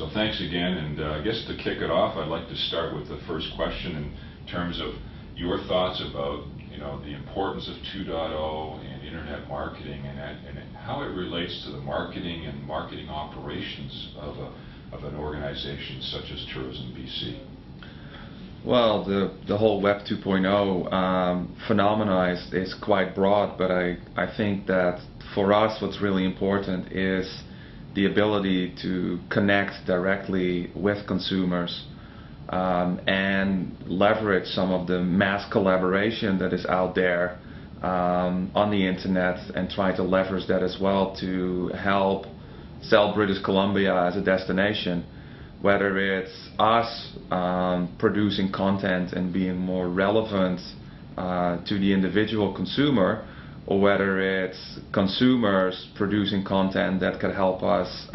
So thanks again, and I guess to kick it off, I'd like to start with the first question in terms of your thoughts about the importance of 2.0 and internet marketing and how it relates to the marketing and marketing operations of an organization such as Tourism BC. Well, the whole Web 2.0 phenomena is quite broad, but I think that for us what's really important is the ability to connect directly with consumers and leverage some of the mass collaboration that is out there on the internet, and try to leverage that as well to help sell British Columbia as a destination. Whether it's us producing content and being more relevant to the individual consumer, or whether it's consumers producing content that could help us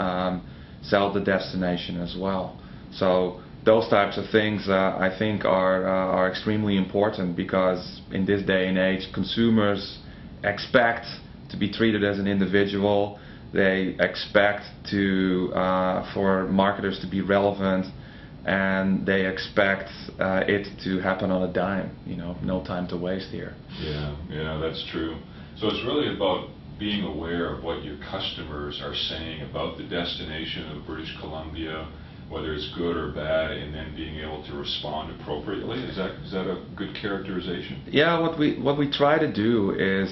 sell the destination as well. So those types of things I think are extremely important, because in this day and age consumers expect to be treated as an individual. They expect for marketers to be relevant, and they expect it to happen on a dime. No time to waste here. Yeah, that's true. So it's really about being aware of what your customers are saying about the destination of British Columbia, whether it's good or bad, and then being able to respond appropriately. Is that a good characterization? Yeah, what we try to do is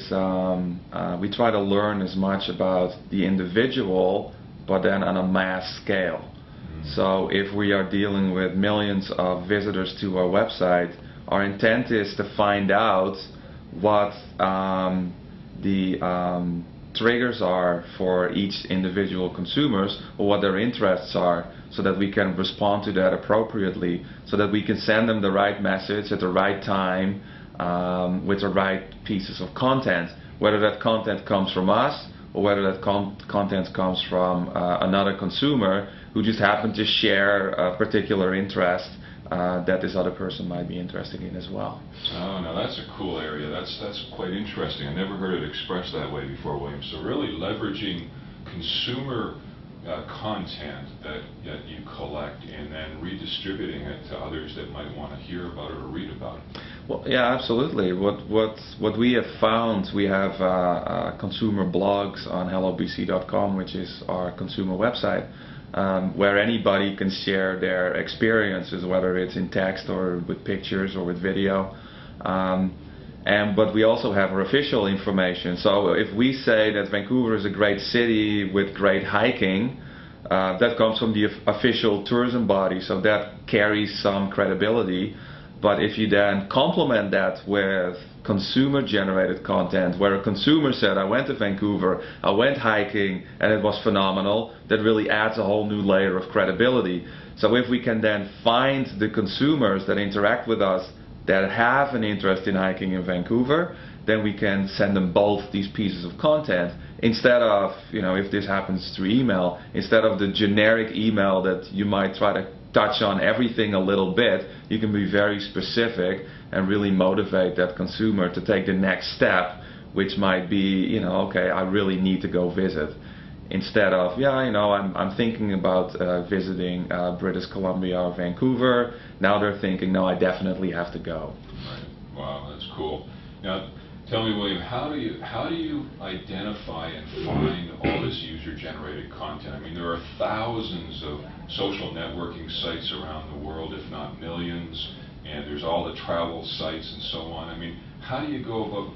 we try to learn as much about the individual, but then on a mass scale. So if we are dealing with millions of visitors to our website, our intent is to find out what the triggers are for each individual consumers, or what their interests are, so that we can respond to that appropriately, so that we can send them the right message at the right time with the right pieces of content, whether that content comes from us or whether that content comes from another consumer who just happened to share a particular interest that this other person might be interested in as well. Oh, now that's a cool area. That's quite interesting. I never heard it expressed that way before, William. So really leveraging consumer content that you collect and then redistributing it to others that might want to hear about it or read about it. Well, yeah, absolutely. What we have found, we have consumer blogs on hellobc.com, which is our consumer website, where anybody can share their experiences, whether it's in text or with pictures or with video. But we also have our official information. So if we say that Vancouver is a great city with great hiking, that comes from the official tourism body, so that carries some credibility. But if you then complement that with consumer-generated content, where a consumer said, I went to Vancouver, I went hiking, and it was phenomenal, that really adds a whole new layer of credibility. So if we can then find the consumers that interact with us that have an interest in hiking in Vancouver, then we can send them both these pieces of content, instead of, if this happens through email, instead of the generic email that you might try to touch on everything a little bit, you can be very specific and really motivate that consumer to take the next step, which might be, okay, I really need to go visit. Instead of, I'm thinking about visiting British Columbia or Vancouver. Now they're thinking, no, I definitely have to go. Right. Wow, that's cool. Now, tell me, William, how do you identify and find all this user-generated content? I mean, there are thousands of social networking sites around the world, if not millions, and there's all the travel sites and so on. I mean, how do you go about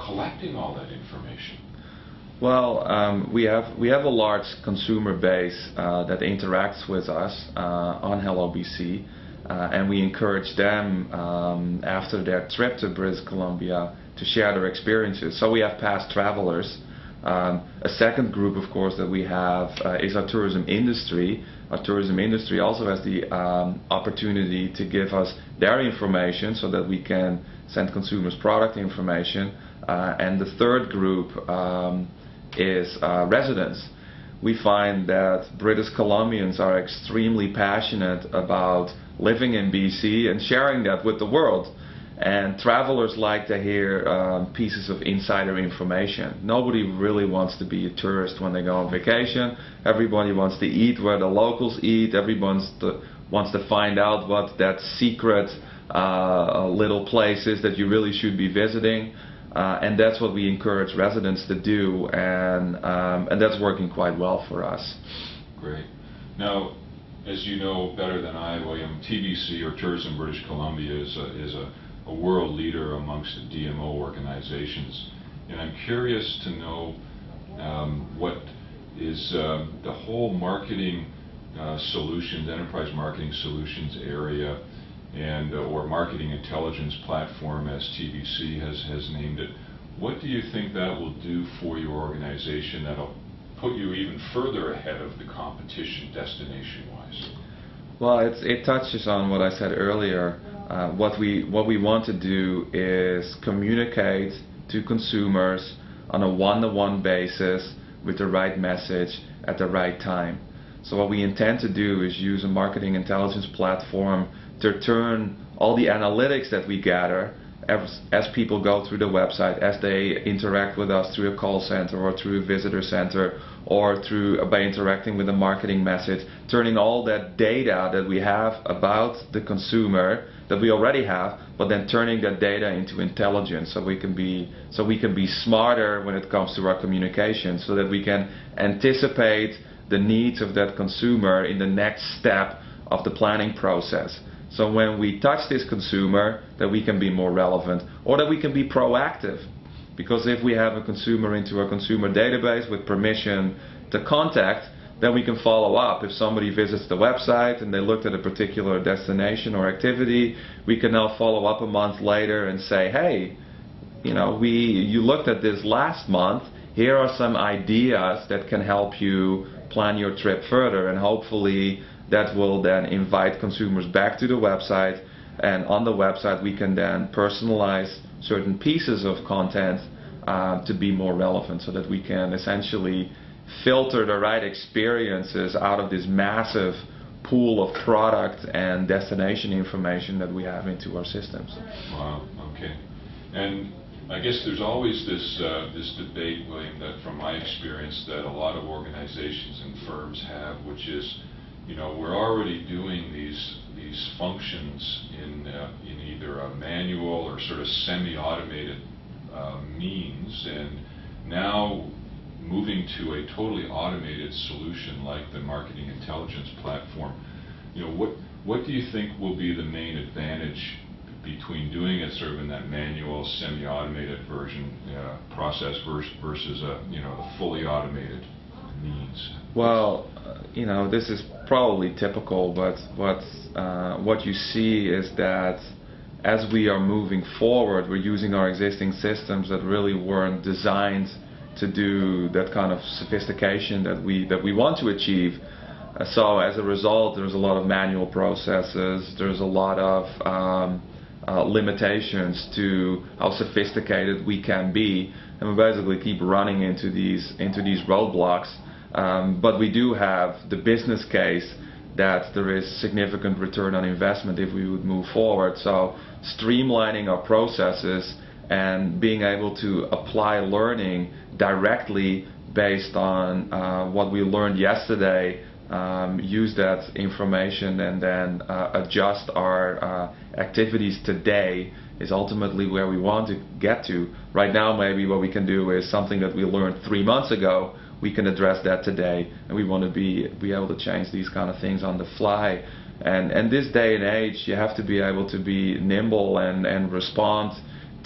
collecting all that information? Well, we have a large consumer base that interacts with us on Hello BC, and we encourage them after their trip to British Columbia to share their experiences. So we have past travelers. A second group, of course, that we have is our tourism industry. Our tourism industry also has the opportunity to give us their information so that we can send consumers product information. And the third group is residents. We find that British Columbians are extremely passionate about living in BC and sharing that with the world. And travelers like to hear pieces of insider information. Nobody really wants to be a tourist when they go on vacation. Everybody wants to eat where the locals eat. Everyone wants to find out what that secret little place is that you really should be visiting. And that's what we encourage residents to do, and that's working quite well for us. Great. Now, as you know better than I, William, TBC, or Tourism British Columbia, is a world leader amongst the DMO organizations. And I'm curious to know what is the whole marketing solutions, enterprise marketing solutions area, and or marketing intelligence platform, as TBC has named it. What do you think that will do for your organization that'll put you even further ahead of the competition destination-wise? Well, it touches on what I said earlier. What we want to do is communicate to consumers on a one-to-one basis with the right message at the right time. So what we intend to do is use a marketing intelligence platform to turn all the analytics that we gather as people go through the website, as they interact with us through a call center or through a visitor center, or by interacting with a marketing message, turning all that data that we have about the consumer that we already have, but then turning that data into intelligence, so we can be smarter when it comes to our communication, so that we can anticipate the needs of that consumer in the next step of the planning process. So when we touch this consumer, that we can be more relevant, or that we can be proactive. Because if we have a consumer into our consumer database with permission to contact, then we can follow up. If somebody visits the website and they looked at a particular destination or activity, we can now follow up a month later and say, hey, you looked at this last month. Here are some ideas that can help you plan your trip further, and hopefully that will then invite consumers back to the website, and on the website we can then personalize certain pieces of content to be more relevant, so that we can essentially filter the right experiences out of this massive pool of product and destination information that we have into our systems. Wow, okay. And I guess there's always this debate, William, that from my experience that a lot of organizations and firms have, which is, we're already doing these functions in either a manual or sort of semi-automated means, and now moving to a totally automated solution like the marketing intelligence platform. What do you think will be the main advantage between doing it sort of in that manual, semi-automated version process versus a fully automated means? Well, this is probably typical, but what you see is that as we are moving forward, we're using our existing systems that really weren't designed to do that kind of sophistication that we want to achieve. So as a result, there's a lot of manual processes. There's a lot of limitations to how sophisticated we can be, and we basically keep running into these roadblocks. But we do have the business case that there is significant return on investment if we would move forward. So streamlining our processes and being able to apply learning directly based on what we learned yesterday, use that information and then adjust our activities today is ultimately where we want to get to. Right now, maybe what we can do is something that we learned 3 months ago, we can address that today, and we want to be able to change these kind of things on the fly. And this day and age, you have to be able to be nimble and respond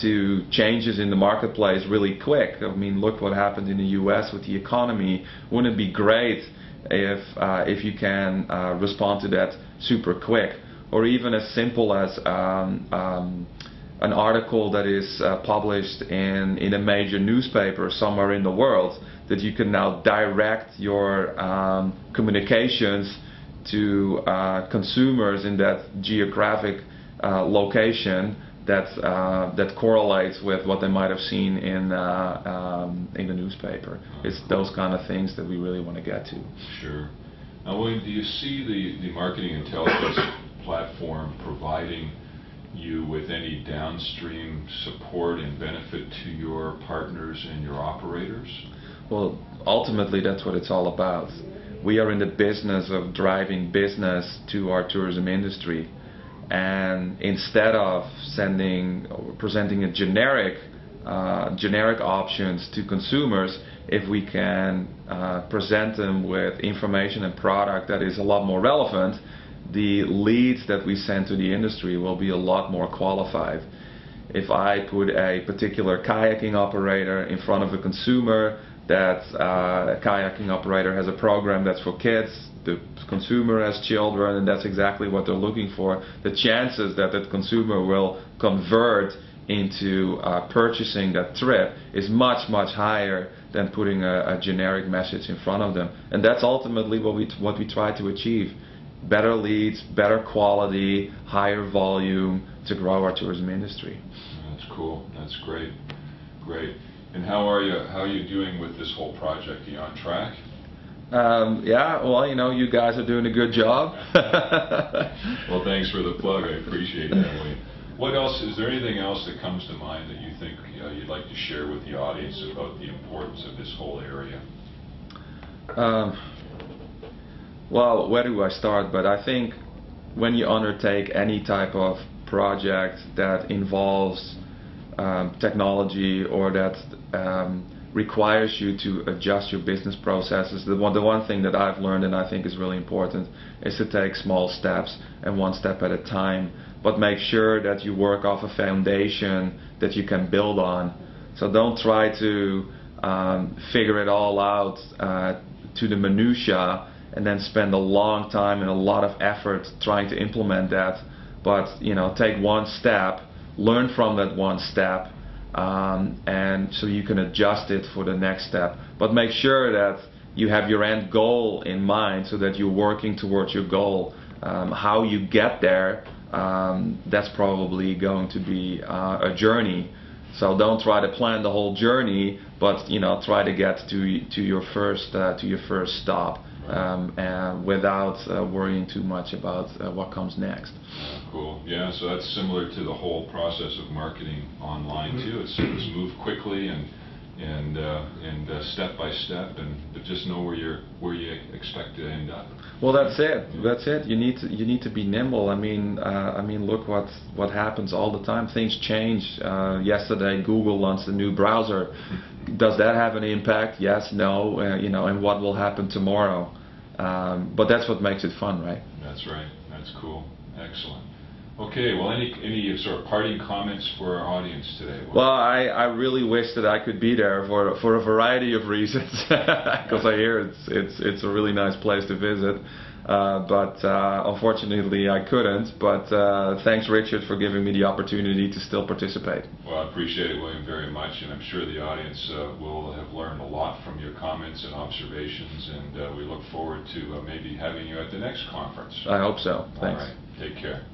to changes in the marketplace really quick. I mean, look what happened in the US with the economy. Wouldn't it be great if you can respond to that super quick? Or even as simple as an article that is published in a major newspaper somewhere in the world, that you can now direct your communications to consumers in that geographic location that correlates with what they might have seen in the newspaper. It's those kind of things that we really want to get to. Sure. Now, William, do you see the marketing intelligence platform providing you with any downstream support and benefit to your partners and your operators? Well, ultimately that's what it's all about. We are in the business of driving business to our tourism industry, and instead of sending or presenting a generic options to consumers, if we can present them with information and product that is a lot more relevant, the leads that we send to the industry will be a lot more qualified. If I put a particular kayaking operator in front of a consumer, that a kayaking operator has a program that's for kids, the consumer has children, and that's exactly what they're looking for, the chances that that consumer will convert into purchasing that trip is much, much higher than putting a generic message in front of them. And that's ultimately what we try to achieve. Better leads, better quality, higher volume to grow our tourism industry. That's cool. That's great. Great. And how are you doing with this whole project? Are you on track? Yeah, well, you guys are doing a good job. Well, thanks for the plug. I appreciate that, William. What else? Is there anything else that comes to mind that you think you'd like to share with the audience about the importance of this whole area? Well, where do I start? But I think when you undertake any type of project that involves technology or that requires you to adjust your business processes, the one thing that I've learned and I think is really important is to take small steps and one step at a time, but make sure that you work off a foundation that you can build on. So don't try to figure it all out to the minutia and then spend a long time and a lot of effort trying to implement that. But take one step, learn from that one step, and so you can adjust it for the next step. But make sure that you have your end goal in mind so that you're working towards your goal. How you get there, that's probably going to be a journey. So don't try to plan the whole journey, but try to get to your first stop, and without worrying too much about what comes next. Cool. Yeah. So that's similar to the whole process of marketing online too. It's move quickly and step by step, but just know where you expect to end up. Well, that's it. That's it. You need to be nimble. I mean, look what happens all the time. Things change. Yesterday, Google launched a new browser. Does that have an impact? Yes, no. And what will happen tomorrow? But that's what makes it fun, right? That's right. That's cool. Excellent. Okay, well, any sort of parting comments for our audience today? Well, I really wish that I could be there for a variety of reasons, because I hear it's a really nice place to visit. But unfortunately, I couldn't. But thanks, Richard, for giving me the opportunity to still participate. Well, I appreciate it, William, very much, and I'm sure the audience will have learned a lot from your comments and observations, and we look forward to maybe having you at the next conference. I hope so. Thanks. All right. Take care.